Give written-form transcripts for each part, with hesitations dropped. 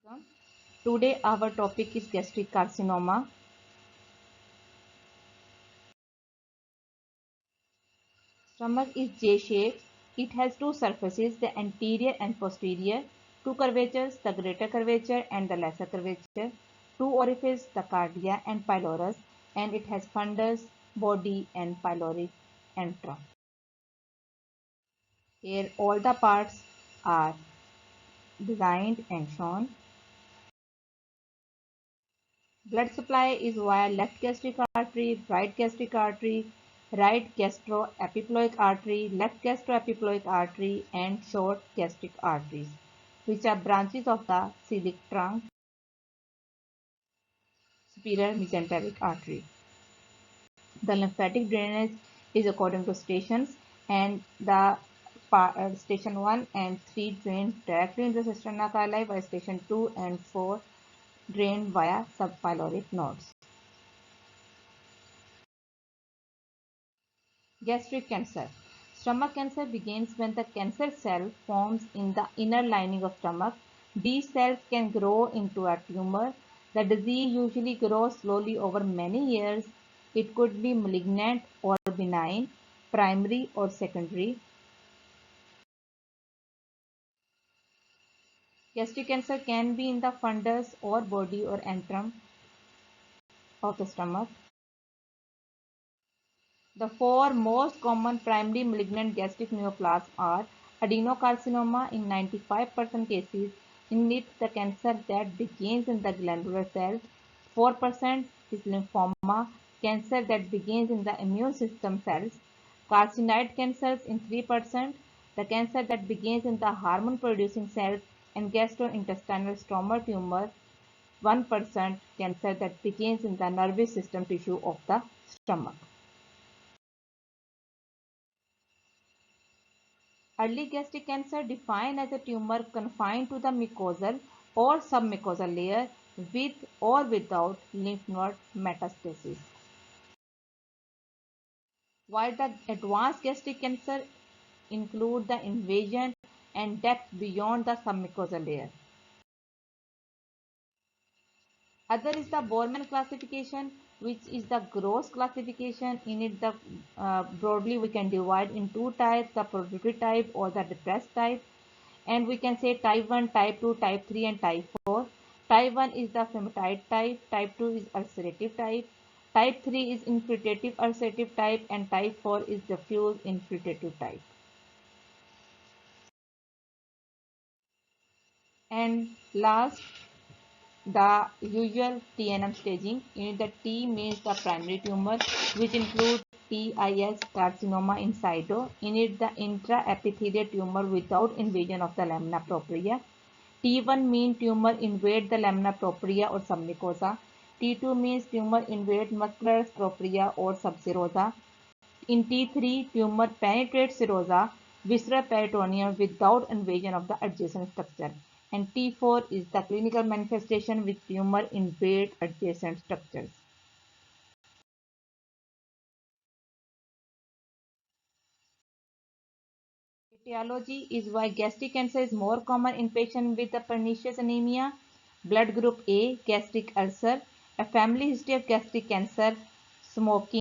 Welcome. Today our topic is gastric carcinoma. Stomach is J-shaped. It has two surfaces, the anterior and posterior, two curvatures, the greater curvature and the lesser curvature, two orifices, the cardia and pylorus, and it has fundus, body and pyloric antrum. Here all the parts are designed and shown. Blood supply is via left gastric artery, right gastric artery, right gastroepiploic artery, left gastroepiploic artery, and short gastric arteries, which are branches of the celiac trunk, superior mesenteric artery. The lymphatic drainage is according to stations, and the station 1 and 3 drain directly into the cisterna chyli, while station 2 and 4 drain via subpyloric nodes. Gastric cancer. Stomach cancer begins when the cancer cell forms in the inner lining of stomach. These cells can grow into a tumor. The disease usually grows slowly over many years. It could be malignant or benign, primary or secondary. Gastric cancer can be in the fundus or body or antrum of the stomach. The four most common primary malignant gastric neoplasms are adenocarcinoma in 95% cases. In it, the cancer that begins in the glandular cells. 4% is lymphoma, cancer that begins in the immune system cells. Carcinoid cancers in 3%, the cancer that begins in the hormone producing cells, and gastrointestinal stromal tumor 1%, cancer that begins in the nervous system tissue of the stomach. Early gastric cancer defined as a tumor confined to the mucosal or submucosal layer with or without lymph node metastasis. While the advanced gastric cancer include the invasion and depth beyond the submucosal layer. Other is the Borman classification, which is the gross classification. In it, the broadly we can divide in two types: the proliferative type or the depressed type. And we can say type 1, type 2, type 3 and type 4. Type 1 is the phematite type, type 2 is ulcerative type, type 3 is infiltrative ulcerative type, and type 4 is diffuse infiltrative type. And last, the usual TNM staging. In the T means the primary tumor, which includes TIS carcinoma insido. In it, the intraepithelial tumor without invasion of the lamina propria. T1 means tumor invade the lamina propria or submucosa. T2 means tumor invade muscular propria or subserosa. In T3, tumor penetrates serosa, visceral peritoneum without invasion of the adjacent structure. And T4 is the clinical manifestation with tumor invade adjacent structures. Etiology is why gastric cancer is more common in patients with a pernicious anemia. Blood group A, gastric ulcer, a family history of gastric cancer, smoking,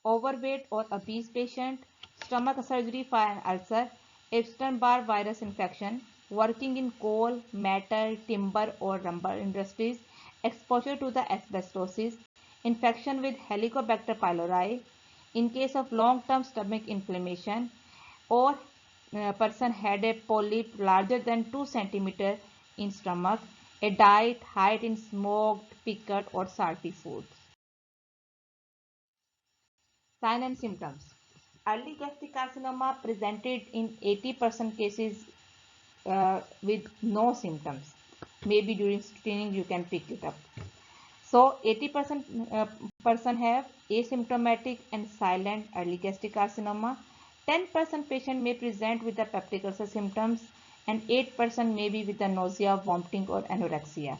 overweight or obese patient, stomach surgery for an ulcer, Epstein-Barr virus infection, working in coal, metal, timber or lumber industries, exposure to the asbestosis, infection with Helicobacter pylori, in case of long-term stomach inflammation, or person had a polyp larger than 2 centimeter in stomach, a diet high in smoked, pickled or salty foods. Sign and symptoms. Early gastric carcinoma presented in 80% cases with no symptoms. Maybe during screening you can pick it up. So 80% person have asymptomatic and silent early gastric carcinoma. 10% patient may present with the peptic ulcer symptoms, and 8% may be with the nausea, vomiting or anorexia.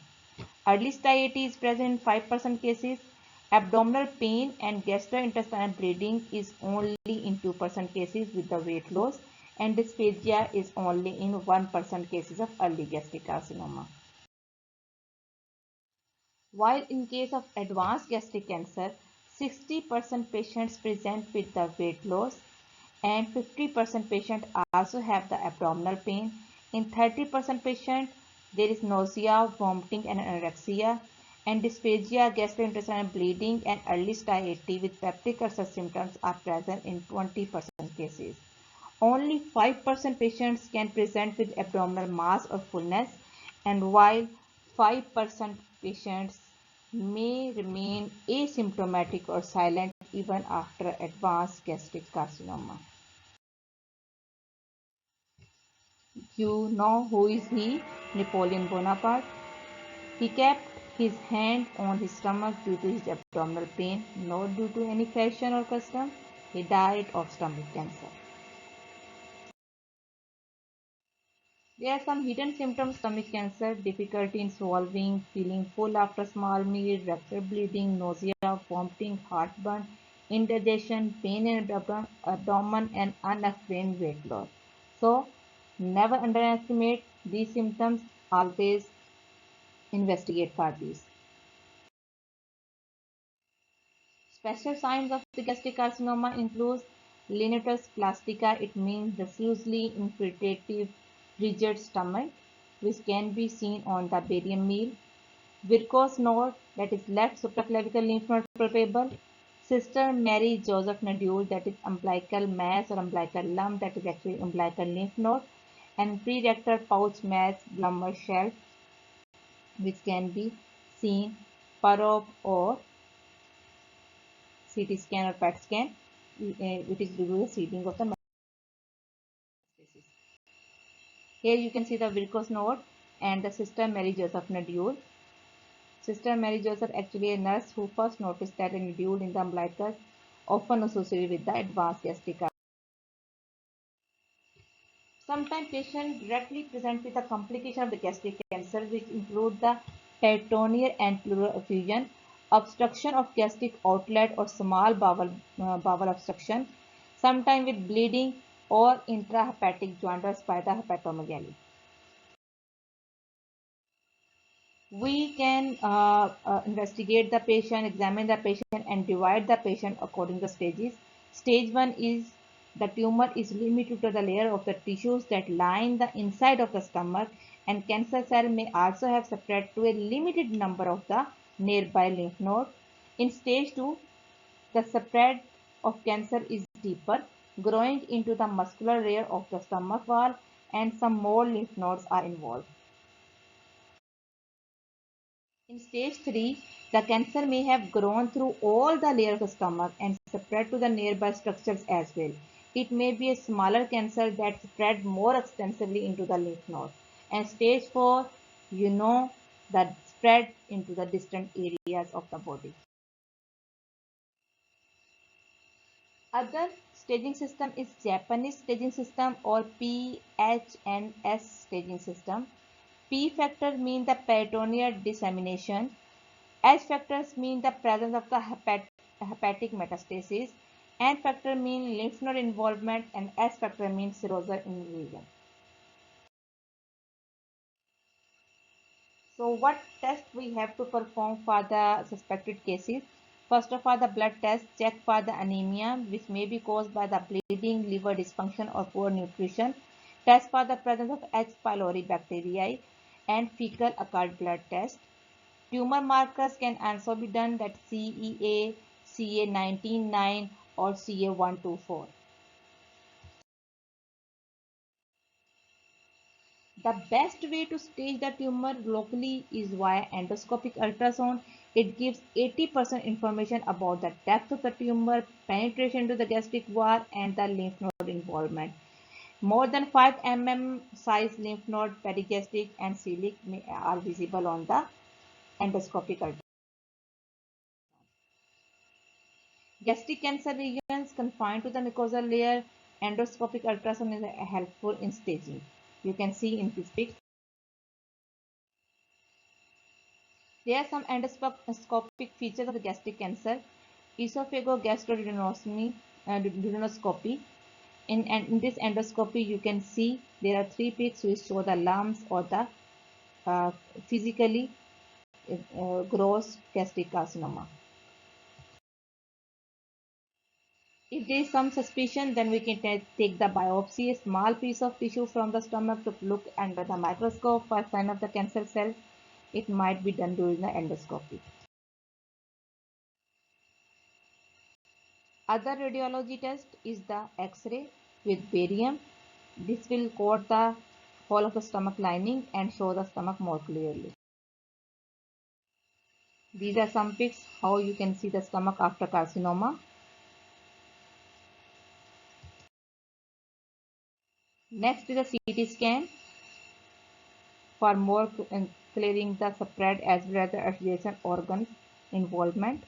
Early satiety is present in 5% cases. Abdominal pain and gastrointestinal bleeding is only in 2% cases with the weight loss. and dysphagia is only in 1% cases of early gastric carcinoma. While in case of advanced gastric cancer, 60% patients present with the weight loss and 50% patients also have the abdominal pain. In 30% patients, there is nausea, vomiting and anorexia, and dysphagia, gastrointestinal bleeding and early satiety with peptic ulcer symptoms are present in 20% cases. Only 5% patients can present with abdominal mass or fullness, and while 5% patients may remain asymptomatic or silent even after advanced gastric carcinoma. You know who is he? Napoleon Bonaparte. He kept his hand on his stomach due to his abdominal pain, not due to any fashion or custom. He died of stomach cancer. There are some hidden symptoms of stomach cancer: difficulty in swallowing, feeling full after small meal, rectal bleeding, nausea, vomiting, heartburn, indigestion, pain in abdomen, and unexplained weight loss. So, never underestimate these symptoms. Always investigate for these. Special signs of the gastric carcinoma include lenitus plastica. It means diffusely infiltrative rigid stomach, which can be seen on the barium meal. Varicose node, that is left supraclavicular lymph node palpable. Sister Mary Joseph nodule, that is umbilical mass or umbilical lump, that is actually umbilical lymph node. And prerectal pouch mass, Blummer shelf, which can be seen per-op or CT scan or PET scan, which is due to the seeding of the metastasis. Here you can see the varicose node and the Sister Mary Joseph nodule. Sister Mary Joseph actually a nurse who first noticed that a nodule in the umbilicus often associated with the advanced gastric ulcer. Sometimes patients directly present with a complication of the gastric cancer, which include the peritoneal and pleural effusion, obstruction of gastric outlet or small bowel obstruction, sometimes with bleeding or intrahepatic jaundice by the hepatomegaly. We can investigate the patient, examine the patient, and divide the patient according to stages. Stage 1 is the tumor is limited to the layer of the tissues that line the inside of the stomach, and cancer cell may also have spread to a limited number of the nearby lymph nodes. In stage 2, the spread of cancer is deeper, growing into the muscular layer of the stomach wall, and some more lymph nodes are involved. In stage 3, the cancer may have grown through all the layers of the stomach and spread to the nearby structures as well. It may be a smaller cancer that spread more extensively into the lymph node. And stage 4, that spread into the distant areas of the body. Other staging system is Japanese staging system or PHNS staging system. P factor mean the peritoneal dissemination. H factors mean the presence of the hepatic metastasis. N factor mean lymph node involvement, and S factor means serosal invasion. So what test we have to perform for the suspected cases? First of all, the blood test check for the anemia, which may be caused by the bleeding, liver dysfunction or poor nutrition. Test for the presence of H. pylori bacteria and fecal occult blood test. Tumor markers can also be done, that CEA, CA19-9 or CA124. The best way to stage the tumor locally is via endoscopic ultrasound. It gives 80% information about the depth of the tumor, penetration to the gastric wall, and the lymph node involvement. More than 5 mm size lymph node, perigastric and celiac are visible on the endoscopic ultrasound. Gastric cancer regions confined to the mucosal layer, endoscopic ultrasound is helpful in staging. You can see in this picture. There are some endoscopic features of the gastric cancer. Esophagogastroduodenoscopy. In this endoscopy, you can see there are three peaks which show the lumps or the uh, physically gross gastric carcinoma. If there is some suspicion, then we can take the biopsy, a small piece of tissue from the stomach, to look under the microscope for sign of the cancer cells. It might be done during the endoscopy. Other radiology test is the X-ray with barium. This will coat the whole of the stomach lining and show the stomach more clearly. These are some pics how you can see the stomach after carcinoma. Next is a CT scan for more clearing the spread as well as the adjacent organs involvement.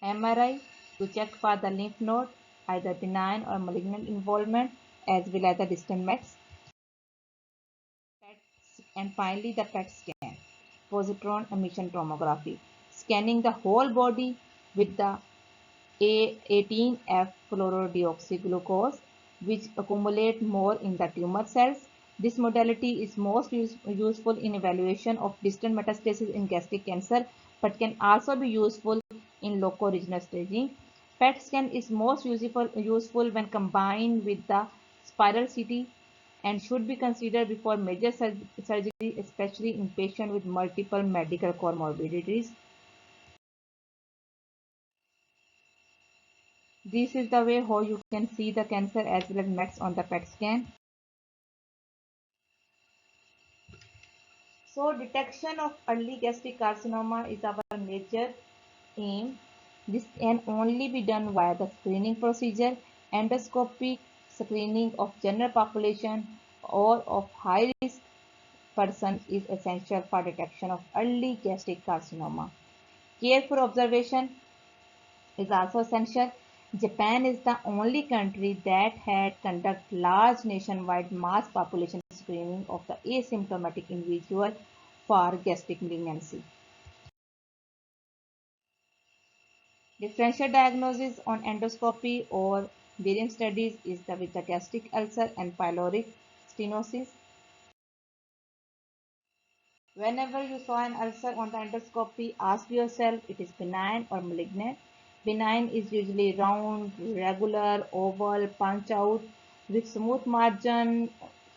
MRI to check for the lymph node, either benign or malignant involvement, as well as the distant mets. And finally the PET scan, positron emission tomography, scanning the whole body with the A18F fluorodeoxyglucose, which accumulate more in the tumor cells. This modality is most useful in evaluation of distant metastasis in gastric cancer, but can also be useful in loco-regional staging. PET scan is most useful when combined with the spiral CT and should be considered before major surgery, especially in patients with multiple medical comorbidities. This is the way how you can see the cancer as well as mets on the PET scan. So detection of early gastric carcinoma is our major aim. This can only be done via the screening procedure. Endoscopic screening of general population or of high risk person is essential for detection of early gastric carcinoma. Careful observation is also essential. Japan is the only country that had conducted large nationwide mass population screening of the asymptomatic individual for gastric malignancy. Differential diagnosis on endoscopy or barium studies is with the gastric ulcer and pyloric stenosis. Whenever you saw an ulcer on the endoscopy, ask yourself it is benign or malignant. Benign is usually round, regular, oval, punch out with smooth margin,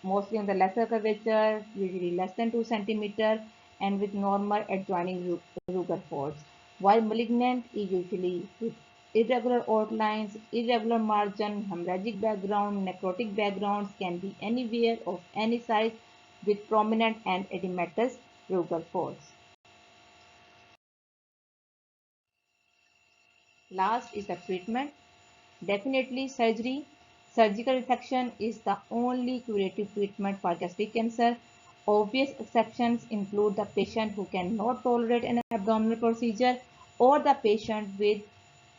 mostly on the lesser curvature, usually less than 2 centimeter, and with normal adjoining ruger folds. While malignant is usually with irregular outlines, irregular margin, hemorrhagic background, necrotic backgrounds, can be anywhere of any size with prominent and edematous rugal folds. Last is the treatment. Definitely surgery. Surgical resection is the only curative treatment for gastric cancer. Obvious exceptions include the patient who cannot tolerate an abdominal procedure or the patient with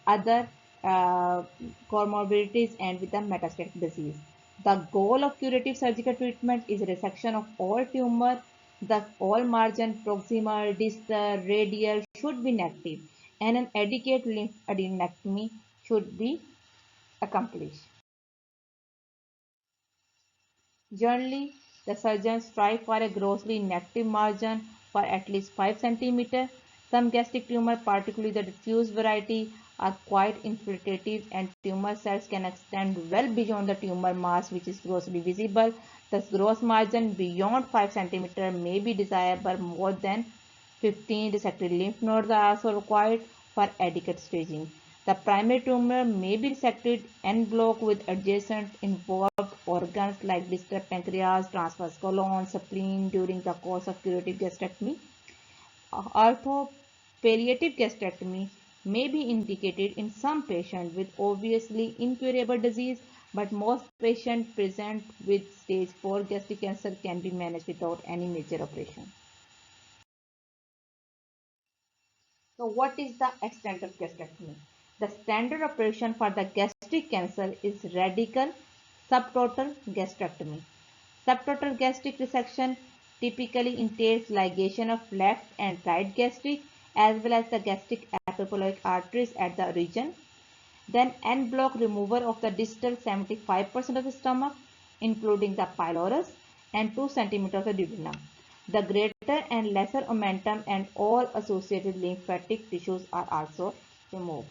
other comorbidities and with a metastatic disease. The goal of curative surgical treatment is resection of all tumor. The all margin, proximal, distal, radial should be negative, and an adequate lymphadenectomy should be accomplished. Generally, the surgeons strive for a grossly negative margin for at least 5 cm. Some gastric tumor, particularly the diffuse variety, are quite infiltrative and tumor cells can extend well beyond the tumor mass which is grossly visible. Thus, gross margin beyond 5 cm may be desirable. More than 15 resected lymph nodes are also required for adequate staging. The primary tumor may be resected en bloc with adjacent involved organs like distal pancreas, transverse colon, spleen during the course of curative gastrectomy. Orthopalliative gastrectomy may be indicated in some patients with obviously incurable disease, but most patients present with stage 4 gastric cancer can be managed without any major operation. So what is the extent of gastrectomy? The standard operation for the gastric cancer is radical subtotal gastrectomy. Subtotal gastric resection typically entails ligation of left and right gastric as well as the gastric epiploic arteries at the origin. Then en bloc removal of the distal 75% of the stomach, including the pylorus, and 2 cm of the duodenum. The greater and lesser omentum and all associated lymphatic tissues are also removed.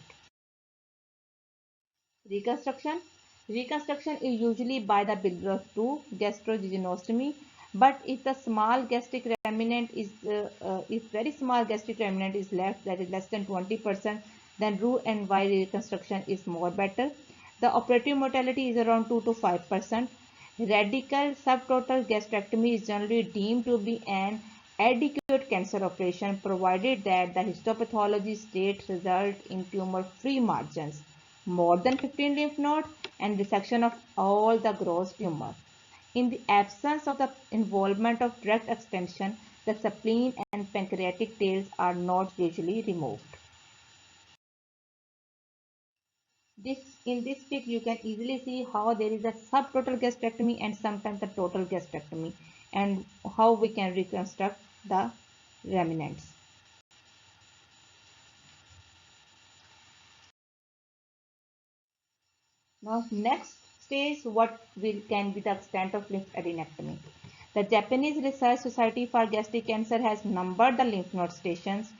Reconstruction. Reconstruction is usually by the Billbrook 2 gastrojejunostomy, but if the small gastric remnant is if very small gastric remnant is left, that is less than 20%, then Roux-en-Y reconstruction is more better. The operative mortality is around 2 to 5%. Radical subtotal gastrectomy is generally deemed to be an adequate cancer operation provided that the histopathology state result in tumor-free margins, more than 15 lymph nodes, and resection of all the gross tumor. In the absence of the involvement of direct extension, the spleen and pancreatic tails are not usually removed. In this pic, you can easily see how there is a subtotal gastrectomy and sometimes the total gastrectomy, and how we can reconstruct the remnants. Now, next stage, can be the extent of lymphadenectomy. The Japanese Research Society for Gastric Cancer has numbered the lymph node stations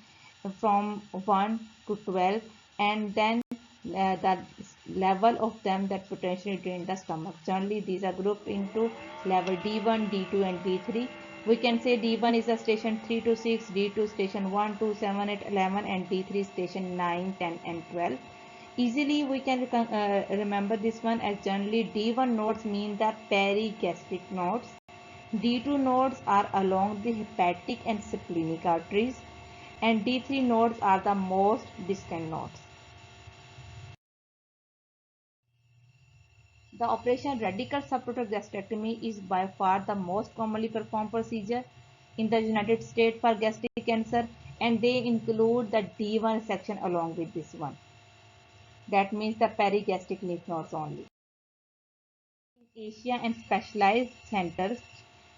from 1 to 12, and then the level of them that potentially drain the stomach. Generally, these are grouped into level D1, D2, and D3. We can say D1 is the station 3 to 6, D2 station 1, 2, 7, 8, 11, and D3 station 9, 10, and 12. Easily we can remember this one, as generally D1 nodes mean the perigastric nodes. D2 nodes are along the hepatic and splenic arteries, and D3 nodes are the most distant nodes. The operation radical subtotal gastrectomy is by far the most commonly performed procedure in the United States for gastric cancer, and they include the D1 section along with this one. That means the perigastric lymph nodes only. In Asia and specialized centers,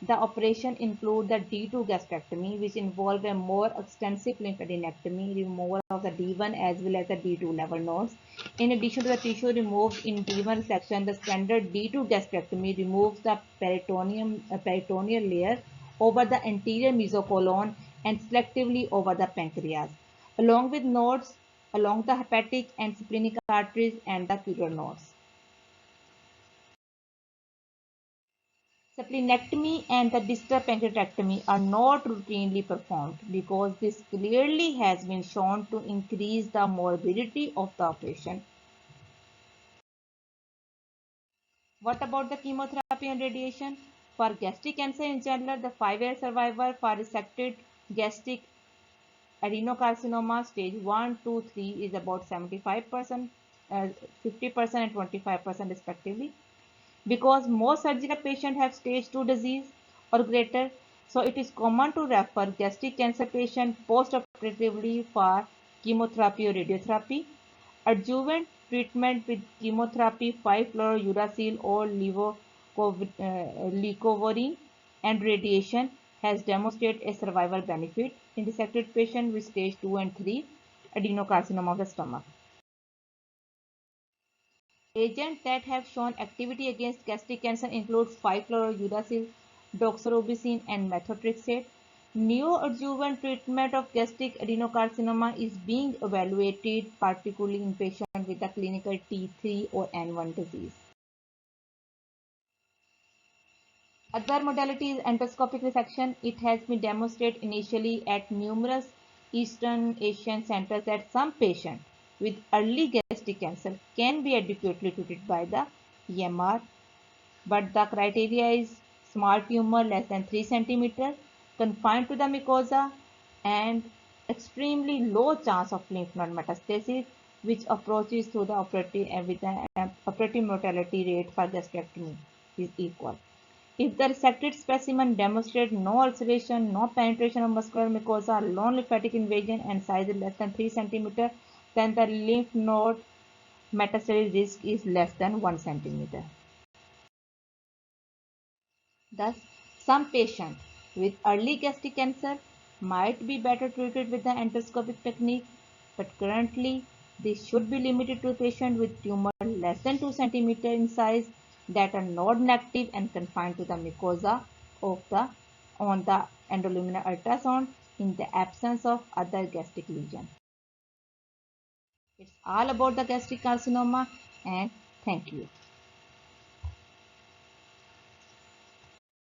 the operation include the D2 gastrectomy, which involve a more extensive lymphadenectomy, removal of the D1 as well as the D2 level nodes. In addition to the tissue removed in D1 section, the standard D2 gastrectomy removes the peritoneal layer over the anterior mesocolon and selectively over the pancreas, along with nodes along the hepatic and splenic arteries and the pubic nodes. Splenectomy and the distal pancreatectomy are not routinely performed because this clearly has been shown to increase the morbidity of the operation. What about the chemotherapy and radiation? For gastric cancer in general, the 5-year survival for resected gastric adenocarcinoma stage 1, 2, 3 is about 75%, 50% and 25% respectively. Because most surgical patients have stage 2 disease or greater, so it is common to refer gastric cancer patient post-operatively for chemotherapy or radiotherapy. Adjuvant treatment with chemotherapy, 5-fluorouracil or leucovorin, and radiation has demonstrated a survival benefit in resected patients with stage 2 and 3 adenocarcinoma of the stomach. Agents that have shown activity against gastric cancer include 5-fluorouracil, doxorubicin, and methotrexate. Neoadjuvant treatment of gastric adenocarcinoma is being evaluated, particularly in patients with the clinical T3 or N1 disease. Other modality is endoscopic resection. It has been demonstrated initially at numerous Eastern Asian centers that some patients with early gastric cancer can be adequately treated by the EMR, but the criteria is small tumor less than 3 cm, confined to the mucosa, and extremely low chance of lymph node metastasis, which approaches to the operative and with the operative mortality rate for gastrectomy is equal. If the resected specimen demonstrates no ulceration, no penetration of muscular mucosa, low lymphatic invasion, and size is less than 3 cm, then the lymph node metastasis risk is less than 1 cm. Thus, some patients with early gastric cancer might be better treated with the endoscopic technique, but currently This should be limited to patients with tumor less than 2 cm in size that are node negative and confined to the mucosa of the on the endoluminal ultrasound in the absence of other gastric lesion. It's all about the gastric carcinoma, and thank you.